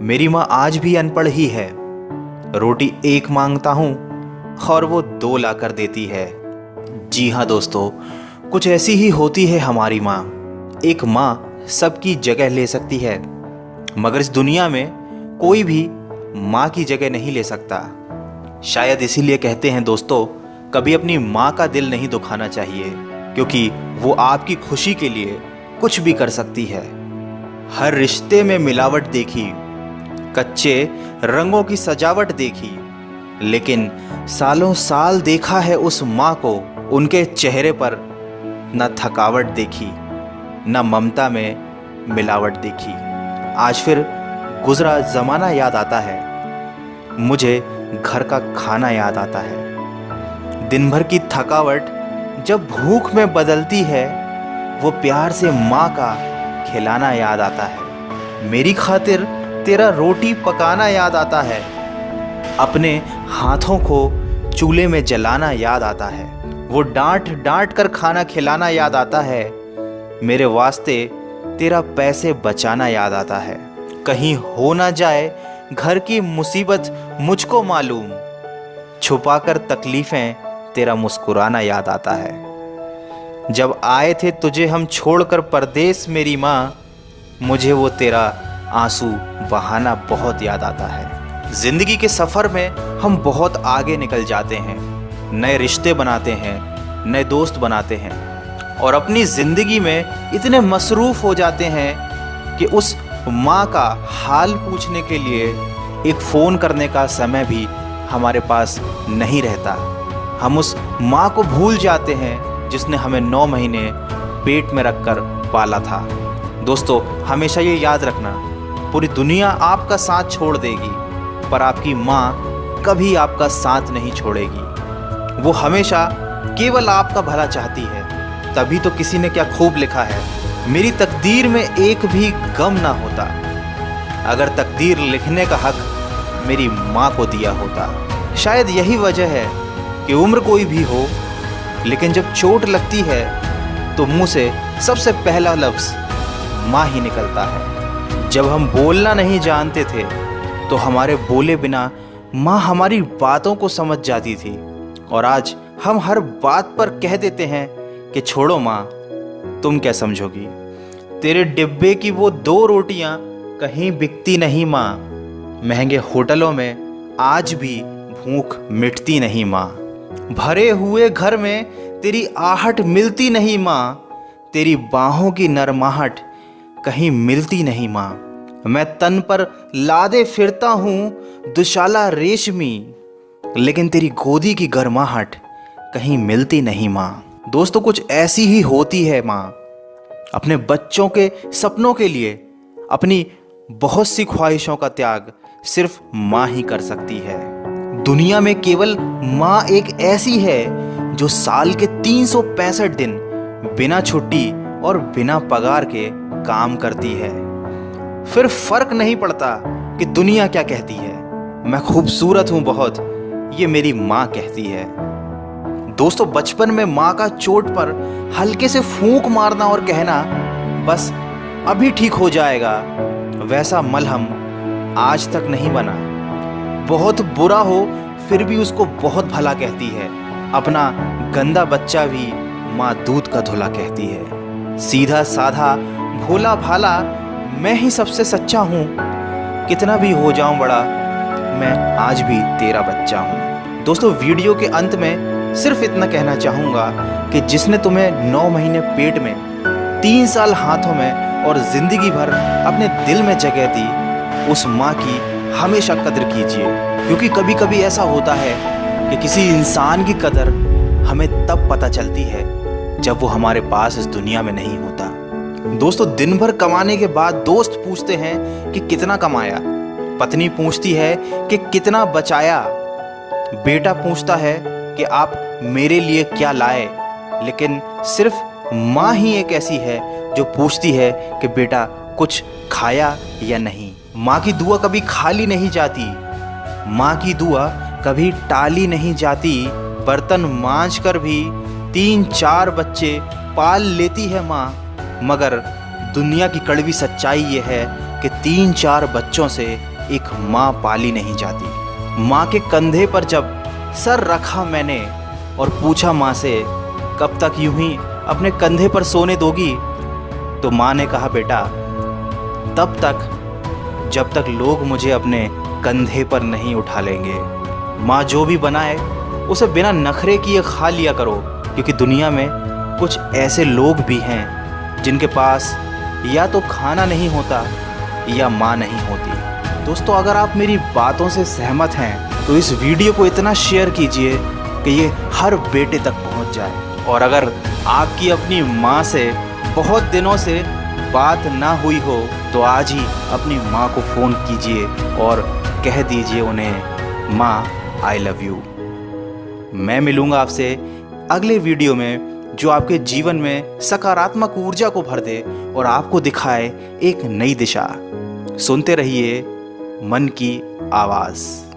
मेरी माँ आज भी अनपढ़ ही है। रोटी एक मांगता हूँ और वो दो ला कर देती है। जी हाँ दोस्तों, कुछ ऐसी ही होती है हमारी माँ। एक माँ सबकी जगह ले सकती है, मगर इस दुनिया में कोई भी माँ की जगह नहीं ले सकता। शायद इसीलिए कहते हैं दोस्तों, कभी अपनी माँ का दिल नहीं दुखाना चाहिए, क्योंकि वो आपकी खुशी के लिए कुछ भी कर सकती है। हर रिश्ते में मिलावट देखी, कच्चे रंगों की सजावट देखी, लेकिन सालों साल देखा है उस माँ को, उनके चेहरे पर न थकावट देखी, न ममता में मिलावट देखी। आज फिर गुजरा ज़माना याद आता है, मुझे घर का खाना याद आता है। दिन भर की थकावट जब भूख में बदलती है, वो प्यार से माँ का खिलाना याद आता है। मेरी खातिर तेरा रोटी पकाना याद आता है, अपने हाथों को चूल्हे में जलाना याद आता है। वो डांट डांट कर खाना खिलाना याद आता है, मेरे वास्ते तेरा पैसे बचाना याद आता है। कहीं हो ना जाए घर की मुसीबत मुझको मालूम, छुपाकर तकलीफ़ें तेरा मुस्कुराना याद आता है। जब आए थे तुझे हम छोड़कर परदेस मेरी माँ, मुझे वो तेरा आंसू बहाना बहुत याद आता है। ज़िंदगी के सफ़र में हम बहुत आगे निकल जाते हैं, नए रिश्ते बनाते हैं, नए दोस्त बनाते हैं, और अपनी ज़िंदगी में इतने मसरूफ़ हो जाते हैं कि उस माँ का हाल पूछने के लिए एक फ़ोन करने का समय भी हमारे पास नहीं रहता। हम उस माँ को भूल जाते हैं जिसने हमें 9 महीने पेट में रखकर पाला था। दोस्तों, हमेशा ये याद रखना, पूरी दुनिया आपका साथ छोड़ देगी, पर आपकी माँ कभी आपका साथ नहीं छोड़ेगी। वो हमेशा केवल आपका भला चाहती है। तभी तो किसी ने क्या खूब लिखा है, मेरी तकदीर में एक भी गम ना होता, अगर तकदीर लिखने का हक मेरी माँ को दिया होता। शायद यही वजह है कि उम्र कोई भी हो, लेकिन जब चोट लगती है तो मुंह से सबसे पहला लफ्ज़ माँ ही निकलता है। जब हम बोलना नहीं जानते थे तो हमारे बोले बिना माँ हमारी बातों को समझ जाती थी, और आज हम हर बात पर कह देते हैं कि छोड़ो माँ, तुम क्या समझोगी। तेरे डिब्बे की वो 2 रोटियां कहीं बिकती नहीं माँ, महंगे होटलों में आज भी भूख मिटती नहीं माँ। भरे हुए घर में तेरी आहट मिलती नहीं माँ, तेरी बाहों की नरमाहट कहीं मिलती नहीं माँ। मैं तन पर लादे फिरता हूँ दुशाला रेशमी, लेकिन तेरी गोदी की गर्माहट कहीं मिलती नहीं माँ। दोस्तों, कुछ ऐसी ही होती है माँ। अपने बच्चों के सपनों के लिए अपनी बहुत सी ख्वाहिशों का त्याग सिर्फ माँ ही कर सकती है। दुनिया में केवल माँ एक ऐसी है जो साल के 365 दिन बिना छुट्टी और बिना पगार के काम करती है। फिर फर्क नहीं पड़ता कि दुनिया क्या कहती है, मैं खूबसूरत हूँ बहुत, ये मेरी माँ कहती है। दोस्तों, बचपन में माँ का चोट पर हल्के से फूंक मारना और कहना बस अभी ठीक हो जाएगा, वैसा मलहम आज तक नहीं बना। बहुत बुरा हो फिर भी उसको बहुत भला कहती है। अपना गंदा बच्चा भी माँ दूध का धुला कहती है। सीधा साधा भोला भाला मैं ही सबसे सच्चा हूँ, कितना भी हो जाऊँ बड़ा, मैं आज भी तेरा बच्चा हूँ। दोस्तों, वीडियो के अंत में सिर्फ इतना कहना चाहूँगा कि जिसने तुम्हें 9 महीने पेट में, 3 साल हाथों में और ज़िंदगी भर अपने दिल में जगह दी, उस माँ की हमेशा कदर कीजिए, क्योंकि कभी कभी ऐसा होता है कि किसी इंसान की कदर हमें तब पता चलती है जब वो हमारे पास इस दुनिया में नहीं होता। दोस्तों, दिन भर कमाने के बाद दोस्त पूछते हैं कि कितना कमाया, पत्नी पूछती है कि कितना बचाया, बेटा पूछता है कि आप मेरे लिए क्या लाए, लेकिन सिर्फ माँ ही एक ऐसी है जो पूछती है कि बेटा कुछ खाया या नहीं। माँ की दुआ कभी खाली नहीं जाती, माँ की दुआ कभी टाली नहीं जाती। बर्तन मांज कर भी 3-4 बच्चे पाल लेती है माँ, मगर दुनिया की कड़वी सच्चाई ये है कि 3-4 बच्चों से एक माँ पाली नहीं जाती। माँ के कंधे पर जब सर रखा मैंने और पूछा माँ से कब तक यूं ही अपने कंधे पर सोने दोगी, तो माँ ने कहा बेटा तब तक जब तक लोग मुझे अपने कंधे पर नहीं उठा लेंगे। माँ जो भी बनाए उसे बिना नखरे किए खा लिया करो, क्योंकि दुनिया में कुछ ऐसे लोग भी हैं जिनके पास या तो खाना नहीं होता या माँ नहीं होती। दोस्तों, अगर आप मेरी बातों से सहमत हैं तो इस वीडियो को इतना शेयर कीजिए कि ये हर बेटे तक पहुंच जाए। और अगर आपकी अपनी माँ से बहुत दिनों से बात ना हुई हो तो आज ही अपनी माँ को फ़ोन कीजिए और कह दीजिए उन्हें माँ आई लव यू। मैं मिलूँगा आपसे अगले वीडियो में जो आपके जीवन में सकारात्मक ऊर्जा को भर दे और आपको दिखाए एक नई दिशा। सुनते रहिए मन की आवाज़।